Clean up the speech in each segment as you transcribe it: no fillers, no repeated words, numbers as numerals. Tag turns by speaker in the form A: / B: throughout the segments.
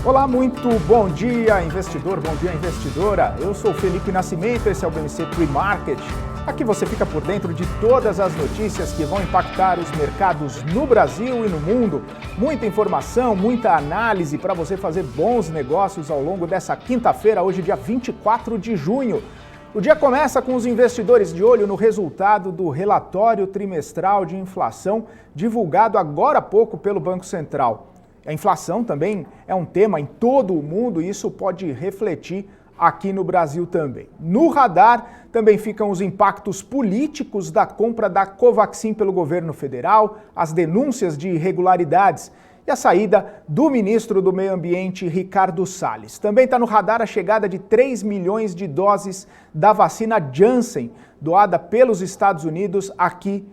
A: Olá, muito bom dia, investidor, bom dia, investidora. Eu sou o Felipe Nascimento, esse é o BMC Pre-Market. Aqui você fica por dentro de todas as notícias que vão impactar os mercados no Brasil e no mundo. Muita informação, muita análise para você fazer bons negócios ao longo dessa quinta-feira, hoje dia 24 de junho. O dia começa com os investidores de olho no resultado do relatório trimestral de inflação divulgado agora há pouco pelo Banco Central. A inflação também é um tema em todo o mundo e isso pode refletir aqui no Brasil também. No radar também ficam os impactos políticos da compra da Covaxin pelo governo federal, as denúncias de irregularidades e a saída do ministro do Meio Ambiente, Ricardo Salles. Também está no radar a chegada de 3 milhões de doses da vacina Janssen, doada pelos Estados Unidos aqui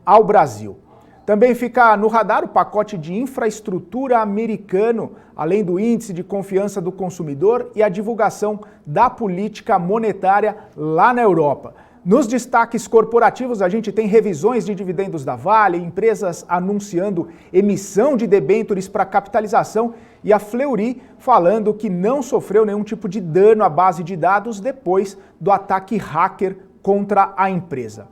A: ao Brasil. Também fica no radar o pacote de infraestrutura americano, além do índice de confiança do consumidor e a divulgação da política monetária lá na Europa. Nos destaques corporativos, a gente tem revisões de dividendos da Vale, empresas anunciando emissão de debêntures para capitalização e a Fleury falando que não sofreu nenhum tipo de dano à base de dados depois do ataque hacker contra a empresa.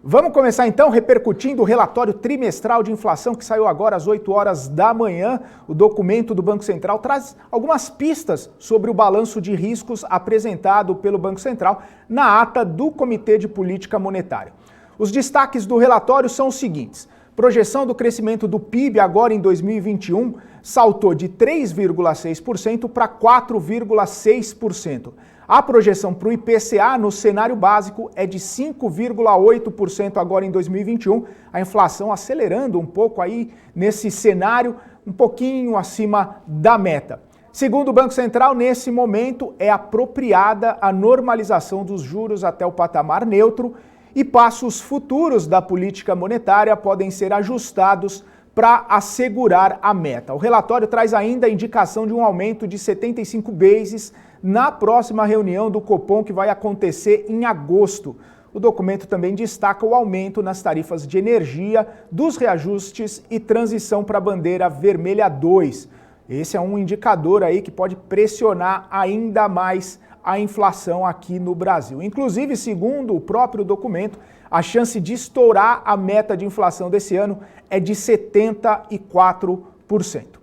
A: Vamos começar então repercutindo o relatório trimestral de inflação que saiu agora às 8 horas da manhã. O documento do Banco Central traz algumas pistas sobre o balanço de riscos apresentado pelo Banco Central na ata do Comitê de Política Monetária. Os destaques do relatório são os seguintes. Projeção do crescimento do PIB agora em 2021 saltou de 3,6% para 4,6%. A projeção para o IPCA no cenário básico é de 5,8% agora em 2021, a inflação acelerando um pouco aí nesse cenário, um pouquinho acima da meta. Segundo o Banco Central, nesse momento é apropriada a normalização dos juros até o patamar neutro e passos futuros da política monetária podem ser ajustados para assegurar a meta. O relatório traz ainda a indicação de um aumento de 75 bases na próxima reunião do Copom, que vai acontecer em agosto. O documento também destaca o aumento nas tarifas de energia, dos reajustes e transição para a bandeira vermelha 2. Esse é um indicador aí que pode pressionar ainda mais a inflação aqui no Brasil. Inclusive, segundo o próprio documento, a chance de estourar a meta de inflação desse ano é de 74%.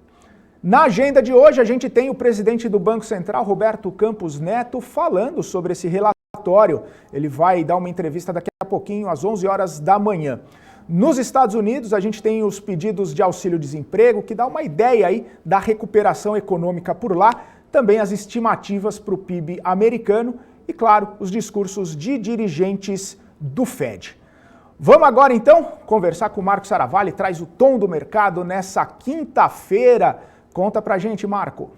A: Na agenda de hoje, a gente tem o presidente do Banco Central, Roberto Campos Neto, falando sobre esse relatório. Ele vai dar uma entrevista daqui a pouquinho, às 11 horas da manhã. Nos Estados Unidos, a gente tem os pedidos de auxílio-desemprego, que dá uma ideia aí da recuperação econômica por lá, também as estimativas para o PIB americano e, claro, os discursos de dirigentes do Fed. Vamos agora, então, conversar com o Marco Saravalli, traz o tom do mercado nessa quinta-feira. Conta pra gente, Marco.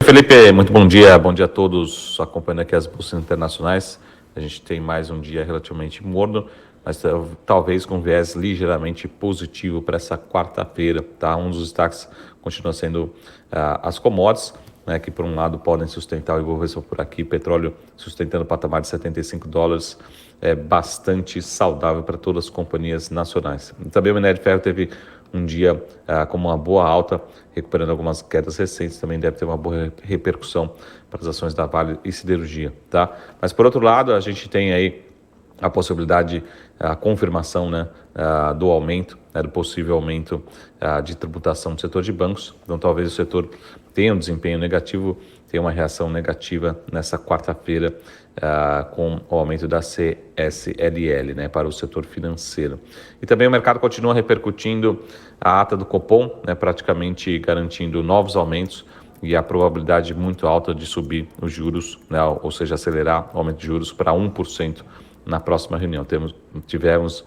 B: Felipe, muito bom dia a todos acompanhando aqui as bolsas internacionais. A gente tem mais um dia relativamente morno, mas talvez com viés ligeiramente positivo para essa quarta-feira, tá? Um dos destaques continua sendo as commodities, né, que por um lado podem sustentar o Ibovespa por aqui, petróleo sustentando o patamar de $75, é bastante saudável para todas as companhias nacionais. Também o minério de ferro teve um dia com uma boa alta, recuperando algumas quedas recentes, também deve ter uma boa repercussão para as ações da Vale e Siderurgia, tá? Mas por outro lado, a gente tem aí a possibilidade, a confirmação, né, do aumento, né, do possível aumento de tributação do setor de bancos. Então talvez o setor tenha um desempenho negativo, tenha uma reação negativa nessa quarta-feira com o aumento da CSLL, né, para o setor financeiro. E também o mercado continua repercutindo a ata do Copom, né, praticamente garantindo novos aumentos e a probabilidade muito alta de subir os juros, né, ou seja, acelerar o aumento de juros para 1% na próxima reunião. Tivemos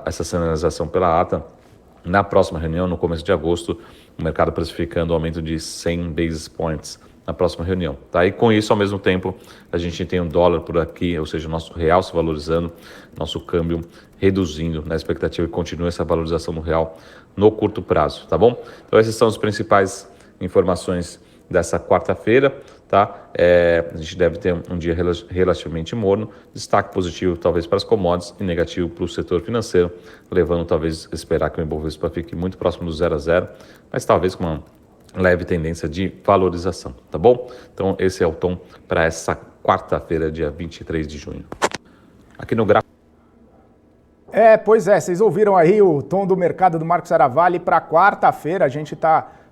B: essa sinalização pela ata. Na próxima reunião, no começo de agosto, o mercado precificando o aumento de 100 basis points na próxima reunião. Tá? E com isso, ao mesmo tempo, a gente tem um dólar por aqui, ou seja, o nosso real se valorizando, nosso câmbio reduzindo, na expectativa que continue essa valorização no real no curto prazo, tá bom? Então essas são as principais informações dessa quarta-feira, tá? A gente deve ter um dia relativamente morno, destaque positivo talvez para as commodities e negativo para o setor financeiro, levando talvez esperar que o Ibovespa fique muito próximo do 0 a 0, mas talvez com uma leve tendência de valorização, tá bom? Então esse é o tom para essa quarta-feira, dia 23 de junho. Aqui no gráfico.
A: Pois é, vocês ouviram aí o tom do mercado do Marcos Aravalli para quarta-feira. A gente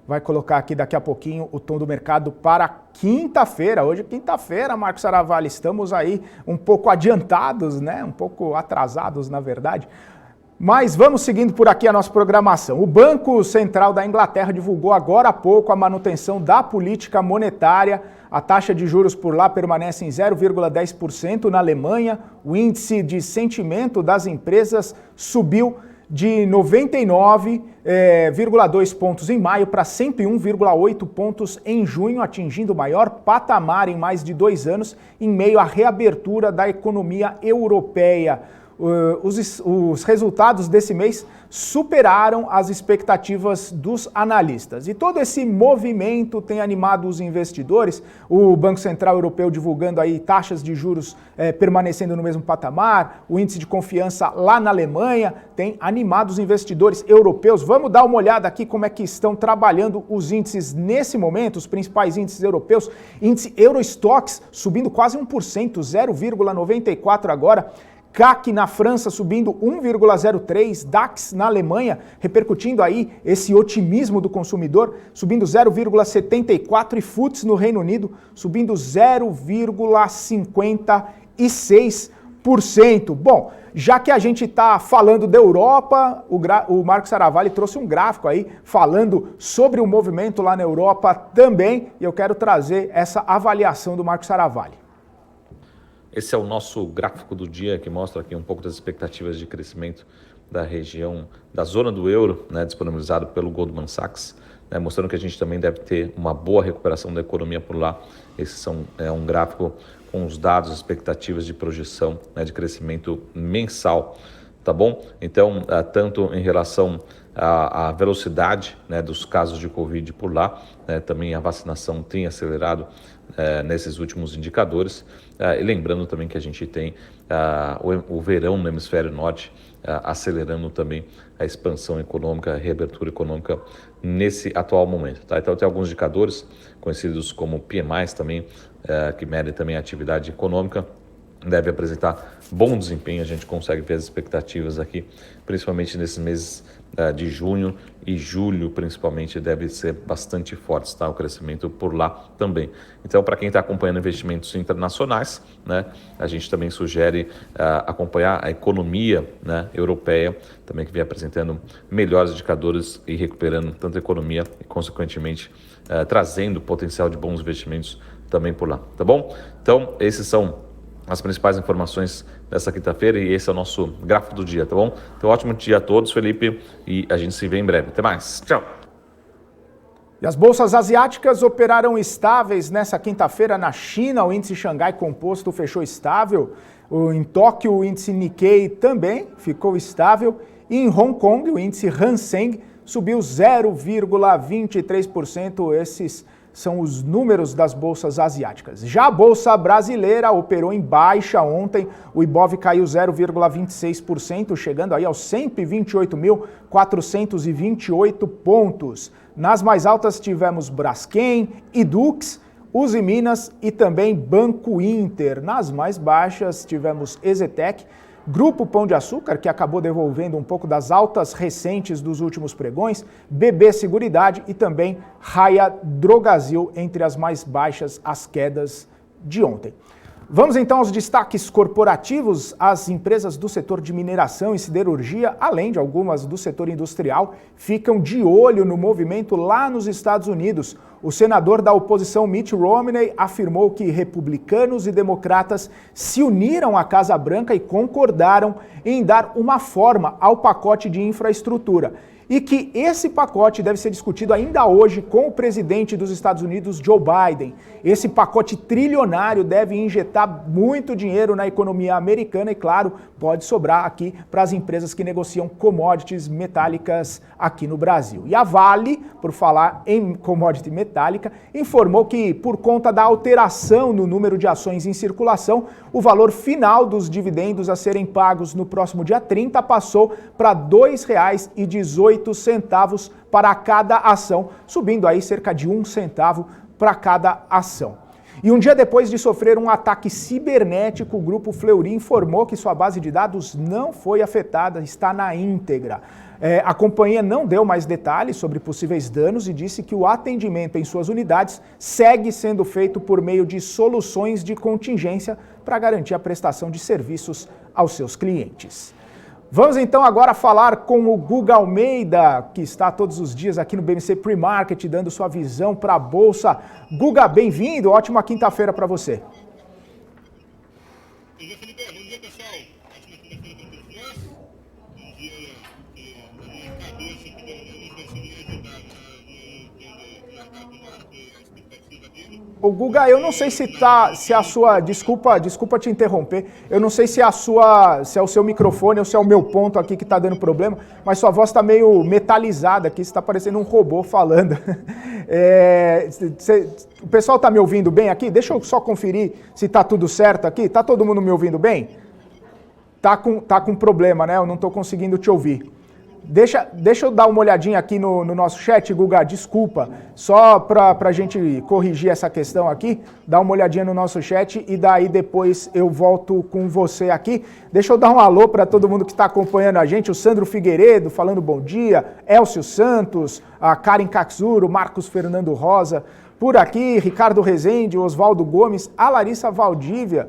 A: vai colocar aqui daqui a pouquinho o tom do mercado para quinta-feira. Hoje é quinta-feira, Marcos Aravalli. Estamos aí um pouco adiantados, né? Um pouco atrasados, na verdade. Mas vamos seguindo por aqui a nossa programação. O Banco Central da Inglaterra divulgou agora há pouco a manutenção da política monetária. A taxa de juros por lá permanece em 0,10%. Na Alemanha, o índice de sentimento das empresas subiu de 99,2 pontos em maio para 101,8 pontos em junho, atingindo o maior patamar em mais de 2 anos, em meio à reabertura da economia europeia. Os resultados desse mês superaram as expectativas dos analistas. E todo esse movimento tem animado os investidores. O Banco Central Europeu divulgando aí taxas de juros permanecendo no mesmo patamar, o índice de confiança lá na Alemanha tem animado os investidores europeus. Vamos dar uma olhada aqui como é que estão trabalhando os índices nesse momento, os principais índices europeus. Índice Eurostoxx subindo quase 1%, 0,94 agora. CAC na França subindo 1,03%, DAX na Alemanha repercutindo aí esse otimismo do consumidor, subindo 0,74% e FTSE no Reino Unido subindo 0,56%. Bom, já que a gente está falando da Europa, o Marcos Aravalli trouxe um gráfico aí falando sobre o movimento lá na Europa também, e eu quero trazer essa avaliação do Marcos Aravalli.
B: Esse é o nosso gráfico do dia, que mostra aqui um pouco das expectativas de crescimento da região, da zona do euro, né, disponibilizado pelo Goldman Sachs, né, mostrando que a gente também deve ter uma boa recuperação da economia por lá. Esse é um gráfico com os dados, expectativas de projeção, né, de crescimento mensal, tá bom? Então, tanto em relação à velocidade, né, dos casos de Covid por lá, né, também a vacinação tem acelerado nesses últimos indicadores, e lembrando também que a gente tem o verão no hemisfério norte acelerando também a expansão econômica, a reabertura econômica nesse atual momento, tá? Então tem alguns indicadores conhecidos como PMIs também, que medem também a atividade econômica, deve apresentar bom desempenho. A gente consegue ver as expectativas aqui, principalmente nesses meses de junho e julho, principalmente, deve ser bastante forte, tá? O crescimento por lá também. Então, para quem está acompanhando investimentos internacionais, né, a gente também sugere acompanhar a economia, né, europeia, também que vem apresentando melhores indicadores e recuperando tanto a economia e, consequentemente, trazendo potencial de bons investimentos também por lá, tá bom? Então, esses são as principais informações dessa quinta-feira e esse é o nosso gráfico do dia, tá bom? Então, ótimo dia a todos, Felipe, e a gente se vê em breve. Até mais. Tchau.
A: E as bolsas asiáticas operaram estáveis nessa quinta-feira na China. O índice Xangai Composto fechou estável. Em Tóquio, o índice Nikkei também ficou estável. E em Hong Kong, o índice Hang Seng subiu 0,23%. Esses são os números das bolsas asiáticas. Já a bolsa brasileira operou em baixa ontem. O Ibov caiu 0,26%, chegando aí aos 128.428 pontos. Nas mais altas tivemos Braskem, Edux, Uzi Minas e também Banco Inter. Nas mais baixas tivemos Ezetec, Grupo Pão de Açúcar, que acabou devolvendo um pouco das altas recentes dos últimos pregões, BB Seguridade e também Raia Drogasil, entre as mais baixas, as quedas de ontem. Vamos então aos destaques corporativos. As empresas do setor de mineração e siderurgia, além de algumas do setor industrial, ficam de olho no movimento lá nos Estados Unidos. O senador da oposição Mitt Romney afirmou que republicanos e democratas se uniram à Casa Branca e concordaram em dar uma forma ao pacote de infraestrutura. E que esse pacote deve ser discutido ainda hoje com o presidente dos Estados Unidos, Joe Biden. Esse pacote trilionário deve injetar muito dinheiro na economia americana e, claro, pode sobrar aqui para as empresas que negociam commodities metálicas aqui no Brasil. E a Vale, por falar em commodity metálica, informou que, por conta da alteração no número de ações em circulação, o valor final dos dividendos a serem pagos no próximo dia 30 passou para R$ 2,18 8 centavos para cada ação, subindo aí cerca de 1 centavo para cada ação. E um dia depois de sofrer um ataque cibernético, o grupo Fleury informou que sua base de dados não foi afetada, está na íntegra. A companhia não deu mais detalhes sobre possíveis danos e disse que o atendimento em suas unidades segue sendo feito por meio de soluções de contingência para garantir a prestação de serviços aos seus clientes. Vamos então agora falar com o Guga Almeida, que está todos os dias aqui no BMC Pre-Market, dando sua visão para a Bolsa. Guga, bem-vindo, ótima quinta-feira para você.
C: Bom dia, Felipe. Bom dia, pessoal. Ótima quinta-feira para todos nós. Um dia que, na minha cabeça, que não conseguia ajudar de mercado do mar, que a expectativa dele.
A: Ô Guga, eu não sei se a sua, desculpa te interromper, eu não sei se é o seu microfone ou se é o meu ponto aqui que está dando problema, mas sua voz está meio metalizada aqui, você está parecendo um robô falando. O pessoal está me ouvindo bem aqui? Deixa eu só conferir se está tudo certo aqui. Está todo mundo me ouvindo bem? Tá com problema, né? Eu não estou conseguindo te ouvir. Deixa eu dar uma olhadinha aqui no nosso chat, Guga, desculpa, só para a gente corrigir essa questão aqui, dá uma olhadinha no nosso chat e daí depois eu volto com você aqui. Deixa eu dar um alô para todo mundo que está acompanhando a gente, o Sandro Figueiredo falando bom dia, Elcio Santos, a Karen Katsuro, Marcos Fernando Rosa, por aqui, Ricardo Rezende, Oswaldo Gomes, a Larissa Valdívia,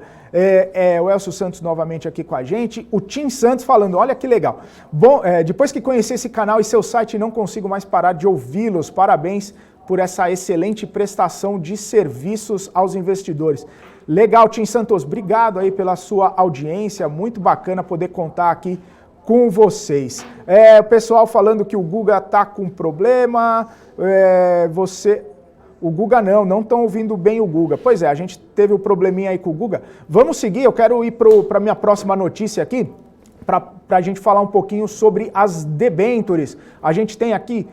A: o Elcio Santos novamente aqui com a gente, o Tim Santos falando, olha que legal. Bom, depois que conheci esse canal e seu site, não consigo mais parar de ouvi-los. Parabéns por essa excelente prestação de serviços aos investidores. Legal, Tim Santos, obrigado aí pela sua audiência, muito bacana poder contar aqui com vocês. O pessoal falando que o Guga tá com problema, O Guga não estão ouvindo bem o Guga. Pois é, a gente teve um probleminha aí com o Guga. Vamos seguir, eu quero ir para a minha próxima notícia aqui, para a gente falar um pouquinho sobre as debêntures. A gente tem aqui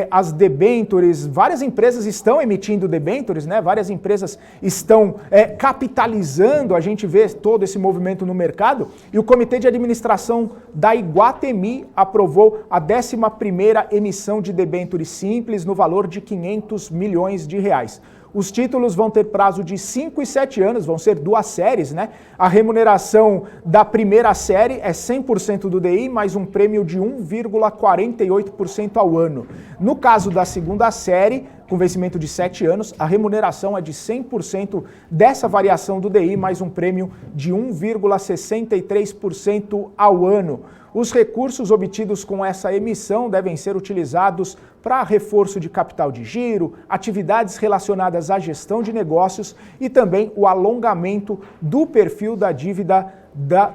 A: as debêntures, várias empresas estão emitindo debêntures, né? Várias empresas estão capitalizando, a gente vê todo esse movimento no mercado, e o Comitê de Administração da Iguatemi aprovou a 11ª emissão de debêntures simples no valor de 500 milhões de reais. Os títulos vão ter prazo de 5 e 7 anos, vão ser 2 séries, né? A remuneração da primeira série é 100% do DI, mais um prêmio de 1,48% ao ano. No caso da segunda série, com vencimento de 7 anos, a remuneração é de 100% dessa variação do DI, mais um prêmio de 1,63% ao ano. Os recursos obtidos com essa emissão devem ser utilizados para reforço de capital de giro, atividades relacionadas à gestão de negócios e também o alongamento do perfil da dívida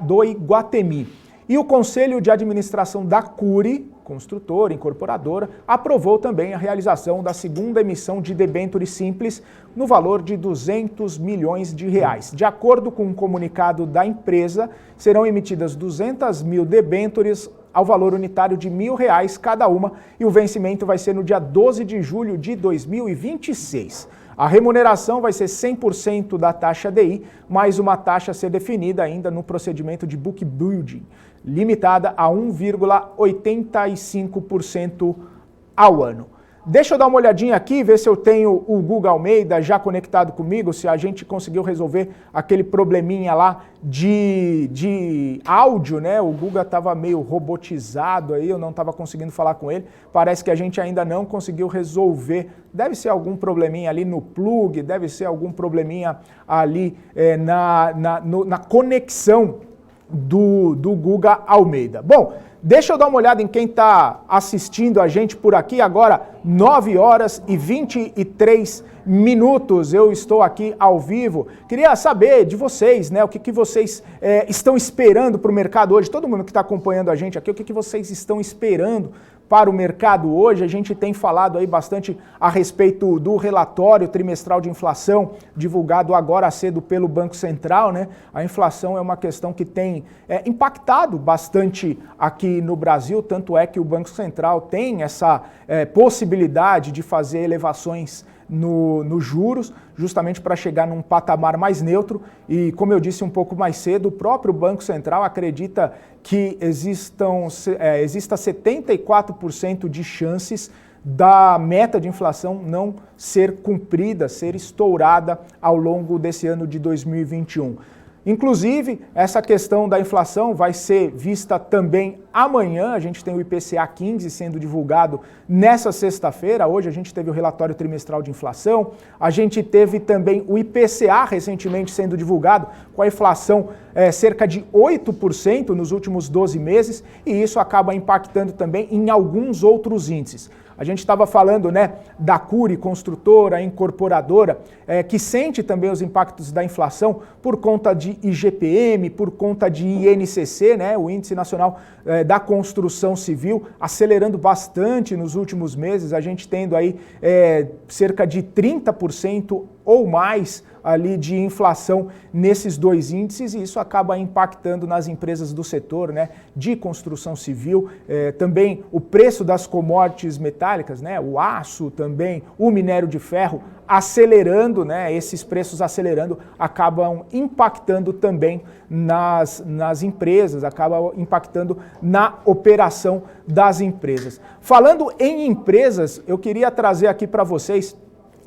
A: do Iguatemi. E o Conselho de Administração da Cury, construtora, incorporadora, aprovou também a realização da segunda emissão de debêntures simples no valor de 200 milhões de reais. De acordo com um comunicado da empresa, serão emitidas 200 mil debêntures ao valor unitário de R$1.000 cada uma e o vencimento vai ser no dia 12 de julho de 2026. A remuneração vai ser 100% da taxa DI, mais uma taxa a ser definida ainda no procedimento de book building, limitada a 1,85% ao ano. Deixa eu dar uma olhadinha aqui, ver se eu tenho o Guga Almeida já conectado comigo, se a gente conseguiu resolver aquele probleminha lá de áudio, né? O Guga estava meio robotizado aí, eu não estava conseguindo falar com ele. Parece que a gente ainda não conseguiu resolver. Deve ser algum probleminha ali no plug, deve ser algum probleminha ali na conexão do Guga Almeida. Bom, deixa eu dar uma olhada em quem está assistindo a gente por aqui agora, 9 horas e 23 minutos, eu estou aqui ao vivo. Queria saber de vocês, né, o que vocês estão esperando para o mercado hoje, todo mundo que está acompanhando a gente aqui, o que vocês estão esperando para o mercado hoje. A gente tem falado aí bastante a respeito do relatório trimestral de inflação divulgado agora cedo pelo Banco Central, né? A inflação é uma questão que tem impactado bastante aqui no Brasil, tanto é que o Banco Central tem essa possibilidade de fazer elevações nos juros, justamente para chegar num patamar mais neutro. E, como eu disse um pouco mais cedo, o próprio Banco Central acredita que exista 74% de chances da meta de inflação não ser cumprida, ser estourada ao longo desse ano de 2021. Inclusive, essa questão da inflação vai ser vista também amanhã. A gente tem o IPCA 15 sendo divulgado nessa sexta-feira. Hoje a gente teve o relatório trimestral de inflação. A gente teve também o IPCA recentemente sendo divulgado, com a inflação cerca de 8% nos últimos 12 meses, e isso acaba impactando também em alguns outros índices. A gente estava falando, né, da Cury, construtora, incorporadora, que sente também os impactos da inflação por conta de IGPM, por conta de INCC, né, o Índice Nacional da Construção Civil, acelerando bastante nos últimos meses, a gente tendo aí cerca de 30% ou mais ali de inflação nesses dois índices, e isso acaba impactando nas empresas do setor, né, de construção civil, também o preço das commodities metálicas, né, o aço também, o minério de ferro acelerando, né, esses preços acelerando acabam impactando também nas empresas, acaba impactando na operação das empresas. Falando em empresas, eu queria trazer aqui para vocês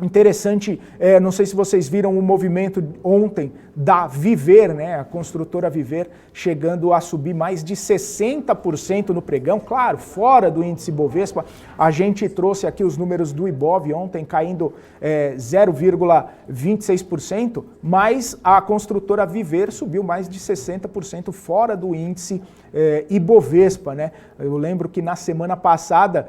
A: interessante, não sei se vocês viram o movimento ontem da Viver, né, a construtora Viver, chegando a subir mais de 60% no pregão, claro, fora do índice Bovespa. A gente trouxe aqui os números do Ibov ontem caindo 0,26%, mas a construtora Viver subiu mais de 60% fora do índice Ibovespa, né? Eu lembro que na semana passada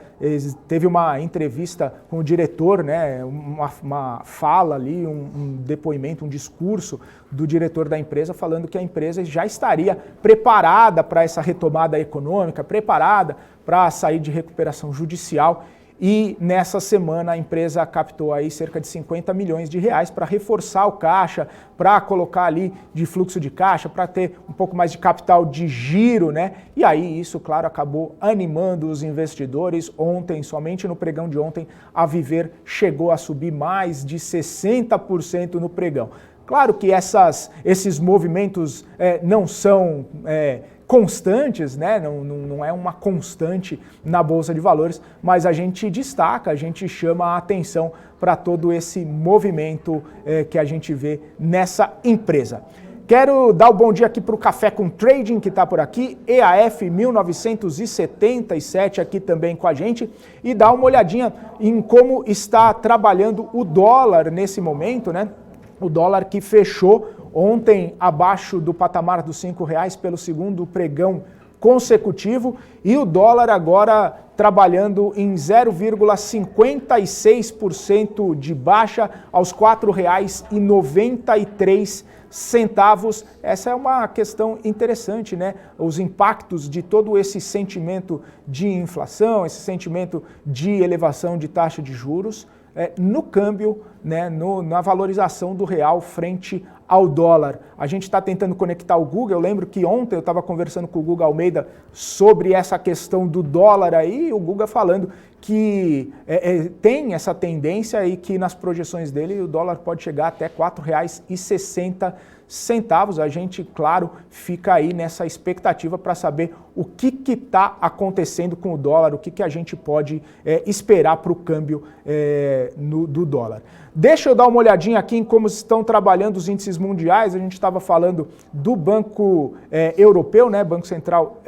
A: teve uma entrevista com o diretor, né, uma fala ali, um depoimento, um discurso do diretor da empresa falando que a empresa já estaria preparada para essa retomada econômica, preparada para sair de recuperação judicial. E nessa semana a empresa captou aí cerca de 50 milhões de reais para reforçar o caixa, para colocar ali de fluxo de caixa, para ter um pouco mais de capital de giro, né? E aí isso, claro, acabou animando os investidores. Ontem, somente no pregão de ontem, a Viver chegou a subir mais de 60% no pregão. Claro que esses movimentos não são constantes, né? Não é uma constante na Bolsa de Valores, mas a gente destaca, a gente chama a atenção para todo esse movimento que a gente vê nessa empresa. Quero dar o bom dia aqui para o Café com Trading, que está por aqui, EAF 1977 aqui também com a gente, e dar uma olhadinha em como está trabalhando o dólar nesse momento, né? O dólar que fechou ontem abaixo do patamar dos R$5 pelo segundo pregão consecutivo, e o dólar agora trabalhando em 0,56% de baixa aos R$ 4,93. Essa é uma questão interessante, né? Os impactos de todo esse sentimento de inflação, esse sentimento de elevação de taxa de juros, no câmbio, né, na valorização do real frente ao dólar. A gente está tentando conectar o Guga. Eu lembro que ontem eu estava conversando com o Guga Almeida sobre essa questão do dólar aí, e o Guga falando que tem essa tendência e que nas projeções dele o dólar pode chegar até R$ 4,60. A gente, claro, fica aí nessa expectativa para saber o que está acontecendo com o dólar, o que a gente pode esperar para o câmbio do dólar. Deixa eu dar uma olhadinha aqui em como estão trabalhando os índices mundiais. A gente estava falando do Banco Europeu, né? Banco Central,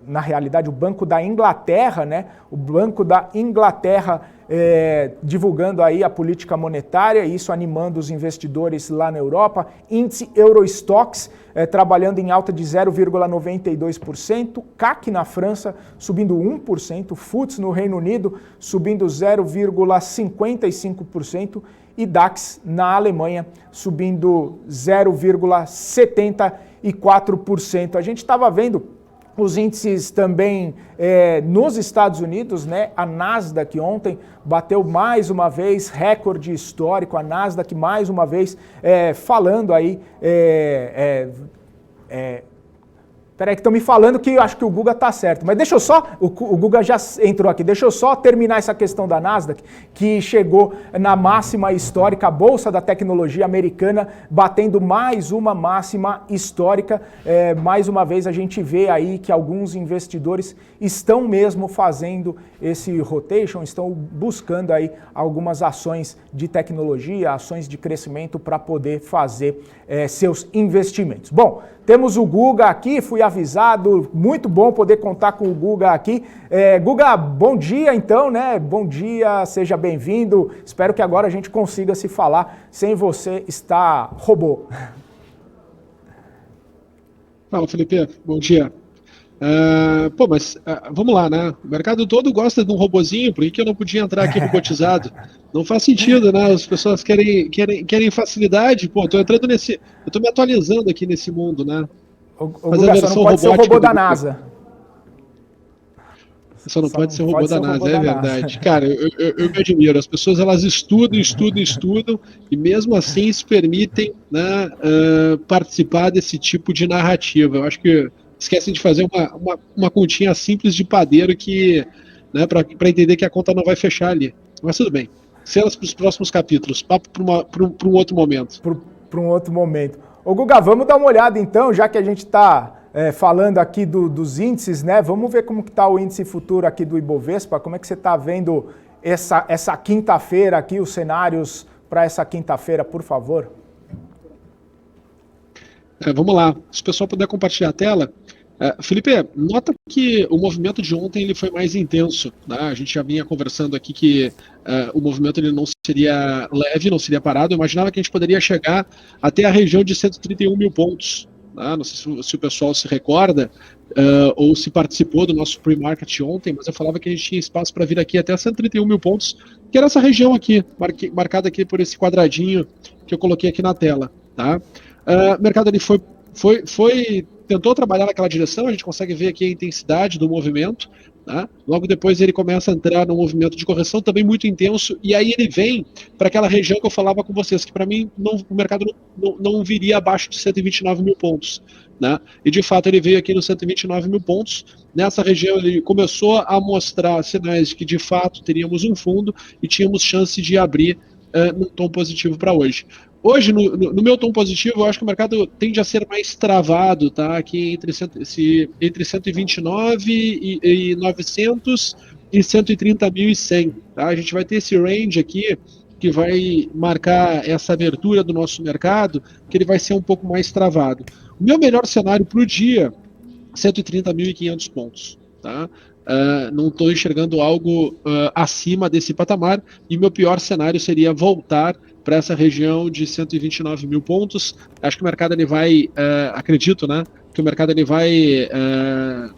A: na realidade, o Banco da Inglaterra, né? O Banco da Inglaterra divulgando aí a política monetária, isso animando os investidores lá na Europa. Índice Eurostoxx trabalhando em alta de 0,92%, CAC na França subindo 1%, FTSE no Reino Unido subindo 0,55% e DAX na Alemanha subindo 0,74%. A gente estava vendo os índices também nos Estados Unidos, né? A Nasdaq ontem bateu mais uma vez recorde histórico, a Nasdaq mais uma vez falando aí, Peraí que estão me falando que eu acho que o Guga tá certo. Mas deixa eu só, o Guga já entrou aqui, deixa eu só terminar essa questão da Nasdaq, que chegou na máxima histórica, a Bolsa da Tecnologia Americana batendo mais uma máxima histórica. Mais uma vez a gente vê aí que alguns investidores estão mesmo fazendo esse rotation, estão buscando aí algumas ações de tecnologia, ações de crescimento para poder fazer seus investimentos. Bom, temos o Guga aqui, fui avisado, muito bom poder contar com o Guga aqui. Guga, bom dia então, né? Bom dia, seja bem-vindo. Espero que agora a gente consiga se falar sem você estar robô.
D: Fala, Felipe, bom dia. Vamos lá, né? O mercado todo gosta de um robozinho, por que eu não podia entrar aqui robotizado? Não faz sentido, né? As pessoas querem facilidade. Pô, eu tô me atualizando aqui nesse mundo, né?
A: O Guga, só não pode ser o robô da NASA.
D: Só não pode ser o robô da NASA, é verdade. Cara, eu me admiro. As pessoas, elas estudam, e mesmo assim se permitem, né, participar desse tipo de narrativa. Eu acho que esquecem de fazer uma continha simples de padeiro que, né, para entender que a conta não vai fechar ali. Mas tudo bem. Cenas para os próximos capítulos. Papo para um outro momento.
A: Para um outro momento. Ô Guga, vamos dar uma olhada então, já que a gente está falando aqui dos índices, né? Vamos ver como que está o índice futuro aqui do Ibovespa. Como é que você está vendo essa quinta-feira aqui, os cenários para essa quinta-feira, por favor?
D: Vamos lá. Se o pessoal puder compartilhar a tela. Felipe, nota que o movimento de ontem ele foi mais intenso, né? A gente já vinha conversando aqui que o movimento ele não seria leve, não seria parado. Eu imaginava que a gente poderia chegar até a região de 131 mil pontos. Né? Não sei se o pessoal se recorda ou se participou do nosso pre-market ontem, mas eu falava que a gente tinha espaço para vir aqui até 131 mil pontos, que era essa região aqui, marcada aqui por esse quadradinho que eu coloquei aqui na tela. Tá? O mercado ali tentou trabalhar naquela direção, a gente consegue ver aqui a intensidade do movimento, tá? Logo depois ele começa a entrar num movimento de correção também muito intenso, e aí ele vem para aquela região que eu falava com vocês, que para mim o mercado não viria abaixo de 129 mil pontos, né? E de fato ele veio aqui nos 129 mil pontos, nessa região ele começou a mostrar sinais de que de fato teríamos um fundo e tínhamos chance de abrir num tom positivo para hoje. Hoje, no meu tom positivo, eu acho que o mercado tende a ser mais travado, tá? Aqui entre 129 e 900 e 130.100, tá? A gente vai ter esse range aqui que vai marcar essa abertura do nosso mercado, que ele vai ser um pouco mais travado. O meu melhor cenário para o dia, 130.500 pontos, tá? Não estou enxergando algo acima desse patamar, e meu pior cenário seria voltar para essa região de 129 mil pontos. Acho que o mercado ele vai, acredito, né, que o mercado ele vai,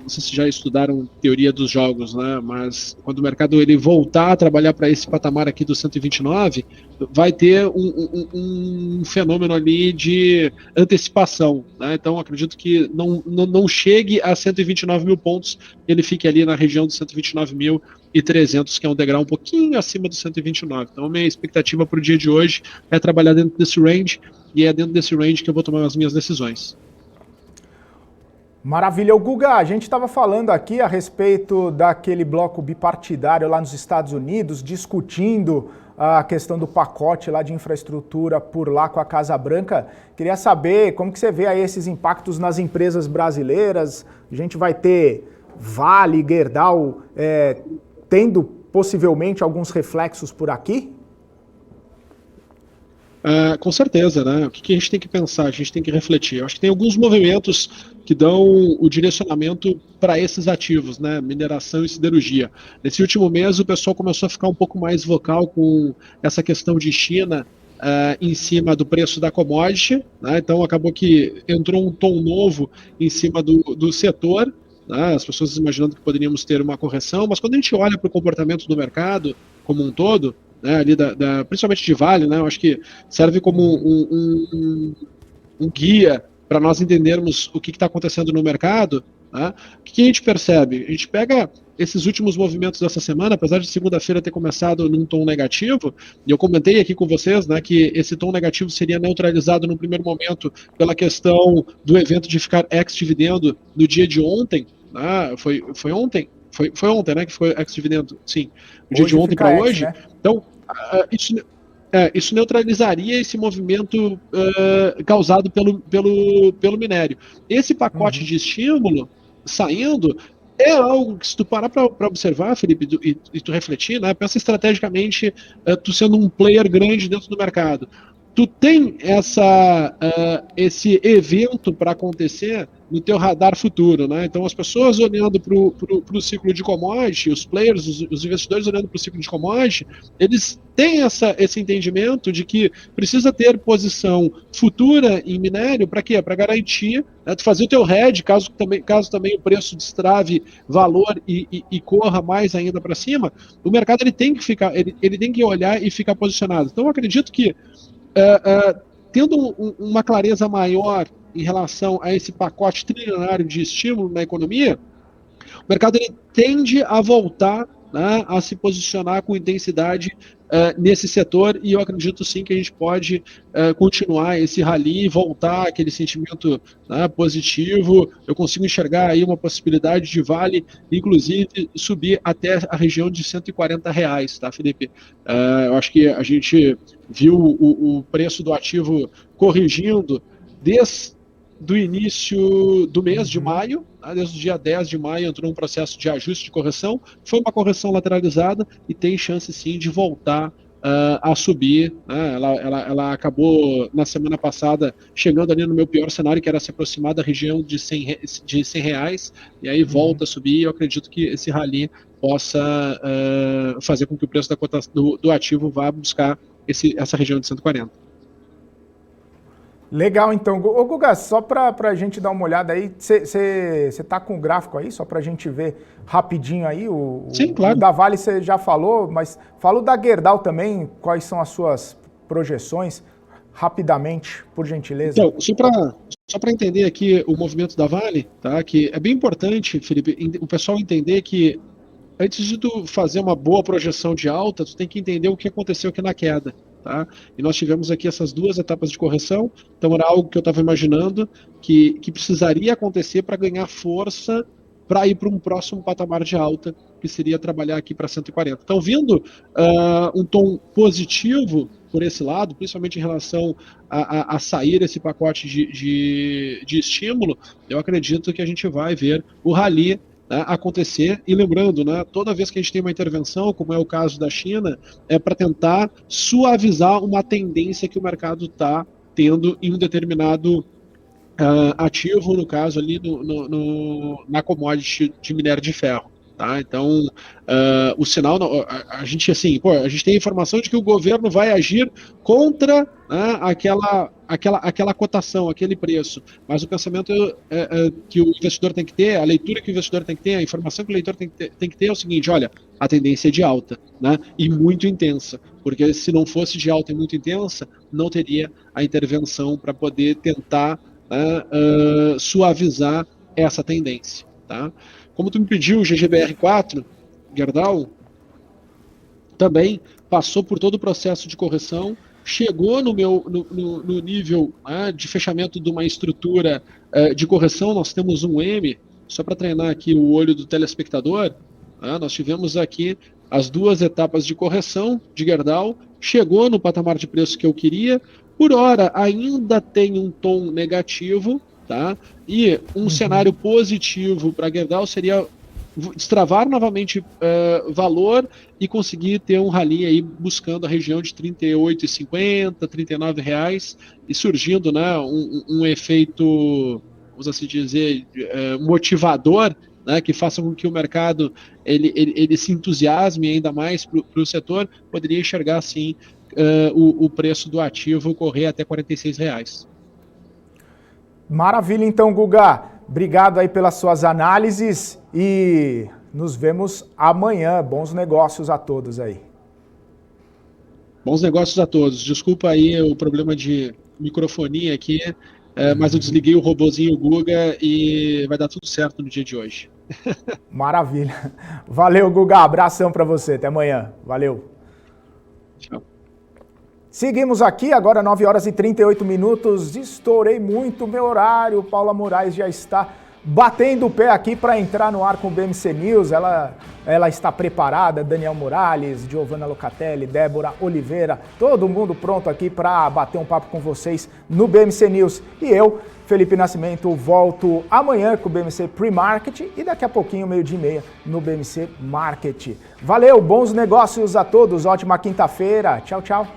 D: não sei se já estudaram teoria dos jogos, né, mas quando o mercado ele voltar a trabalhar para esse patamar aqui do 129, vai ter um fenômeno ali de antecipação, né? Então acredito que não chegue a 129 mil pontos, ele fique ali na região de 129.300, que é um degrau um pouquinho acima do 129. Então minha expectativa para o dia de hoje é trabalhar dentro desse range, e é dentro desse range que eu vou tomar as minhas decisões.
A: Maravilha. O Guga, a gente estava falando aqui a respeito daquele bloco bipartidário lá nos Estados Unidos, discutindo a questão do pacote lá de infraestrutura por lá com a Casa Branca. Queria saber como que você vê aí esses impactos nas empresas brasileiras. A gente vai ter Vale, Gerdau, tendo possivelmente alguns reflexos por aqui?
D: Com certeza, né? O que a gente tem que pensar? A gente tem que refletir. Eu acho que tem alguns movimentos que dão o direcionamento para esses ativos, né? Mineração e siderurgia. Nesse último mês, o pessoal começou a ficar um pouco mais vocal com essa questão de China em cima do preço da commodity, né? Então, acabou que entrou um tom novo em cima do setor, né? As pessoas imaginando que poderíamos ter uma correção, mas quando a gente olha para o comportamento do mercado como um todo, né, ali principalmente de Vale, né, eu acho que serve como um guia para nós entendermos o que está acontecendo no mercado, né? O que a gente percebe? A gente pega esses últimos movimentos dessa semana, apesar de segunda-feira ter começado num tom negativo, e eu comentei aqui com vocês, né, que esse tom negativo seria neutralizado no primeiro momento pela questão do evento de ficar ex-dividendo no dia de ontem, né, foi ontem? Foi ontem, né, que foi ex-dividendo, sim, o dia de ontem para hoje. Né? Então, isso neutralizaria esse movimento causado pelo minério. Esse pacote de estímulo saindo é algo que, se tu parar para observar, Felipe, e tu refletir, né, pensa estrategicamente, tu sendo um player grande dentro do mercado, tu tem esse evento para acontecer no teu radar futuro, né? Então, as pessoas olhando para o ciclo de commodity, os players, os investidores olhando para o ciclo de commodity, eles têm esse entendimento de que precisa ter posição futura em minério, para quê? Para garantir, né, tu fazer o teu hedge, caso também o preço destrave valor e corra mais ainda para cima, o mercado ele tem que olhar e ficar posicionado. Então, eu acredito que tendo uma clareza maior em relação a esse pacote trilionário de estímulo na economia, o mercado ele tende a voltar, né, a se posicionar com intensidade nesse setor, e eu acredito sim que a gente pode continuar esse rally e voltar aquele sentimento, né, positivo. Eu consigo enxergar aí uma possibilidade de Vale, inclusive, subir até a região de R$140, tá, Felipe? Eu acho que a gente viu o preço do ativo corrigindo desde do início do mês de maio, né, desde o dia 10 de maio entrou um processo de ajuste de correção, foi uma correção lateralizada e tem chance sim de voltar a subir, né? Ela acabou na semana passada chegando ali no meu pior cenário, que era se aproximar da região de R$100, e aí volta a subir, e eu acredito que esse rally possa fazer com que o preço do ativo vá buscar essa região de 140.
A: Legal, então. Ô, Guga, só para a gente dar uma olhada aí, você está com o gráfico aí, só para a gente ver rapidinho aí?
D: Sim, claro.
A: O da Vale você já falou, mas fala o da Gerdau também, quais são as suas projeções, rapidamente, por gentileza.
D: Então, só para entender aqui o movimento da Vale, tá? Que é bem importante, Felipe, o pessoal entender que antes de tu fazer uma boa projeção de alta, tu tem que entender o que aconteceu aqui na queda. Tá? E nós tivemos aqui essas duas etapas de correção, então era algo que eu estava imaginando que precisaria acontecer para ganhar força para ir para um próximo patamar de alta, que seria trabalhar aqui para 140. Então, vindo um tom positivo por esse lado, principalmente em relação a sair esse pacote de estímulo, eu acredito que a gente vai ver o rally, né, acontecer. E lembrando, né, toda vez que a gente tem uma intervenção, como é o caso da China, é para tentar suavizar uma tendência que o mercado está tendo em um determinado ativo, no caso ali na commodity de minério de ferro. Tá? Então, o sinal, a gente assim, a gente tem a informação de que o governo vai agir contra, né, aquela cotação, aquele preço, mas o pensamento que o investidor tem que ter, a leitura que o investidor tem que ter, a informação que o leitor tem que ter é o seguinte: olha, a tendência é de alta, né, e muito intensa, porque se não fosse de alta e muito intensa, não teria a intervenção para poder tentar suavizar essa tendência. Tá? Como tu me pediu, o GGBR4, Gerdau, também passou por todo o processo de correção, chegou no nível, né, de fechamento de uma estrutura de correção. Nós temos um M, só para treinar aqui o olho do telespectador, né, nós tivemos aqui as duas etapas de correção de Gerdau, chegou no patamar de preço que eu queria, por hora ainda tem um tom negativo, tá? E um cenário positivo para a Gerdau seria destravar novamente valor e conseguir ter um rally aí buscando a região de R$ 38,50, R$ 39 e surgindo, né, um efeito, vamos assim dizer, motivador, né, que faça com que o mercado ele se entusiasme ainda mais para o setor. Poderia enxergar assim o preço do ativo correr até R$ 46.
A: Maravilha, então, Guga. Obrigado aí pelas suas análises e nos vemos amanhã. Bons negócios a todos aí.
D: Bons negócios a todos. Desculpa aí o problema de microfonia aqui, mas eu desliguei o robozinho Guga e vai dar tudo certo no dia de hoje.
A: Maravilha. Valeu, Guga. Abração para você. Até amanhã. Valeu.
D: Tchau.
A: Seguimos aqui, agora 9 horas e 38 minutos. Estourei muito meu horário. Paula Moraes já está batendo o pé aqui para entrar no ar com o BMC News. Ela está preparada. Daniel Morales, Giovanna Locatelli, Débora Oliveira, todo mundo pronto aqui para bater um papo com vocês no BMC News. E eu, Felipe Nascimento, volto amanhã com o BMC Pre-Market e daqui a pouquinho, 12h30, no BMC Market. Valeu, bons negócios a todos, ótima quinta-feira. Tchau, tchau.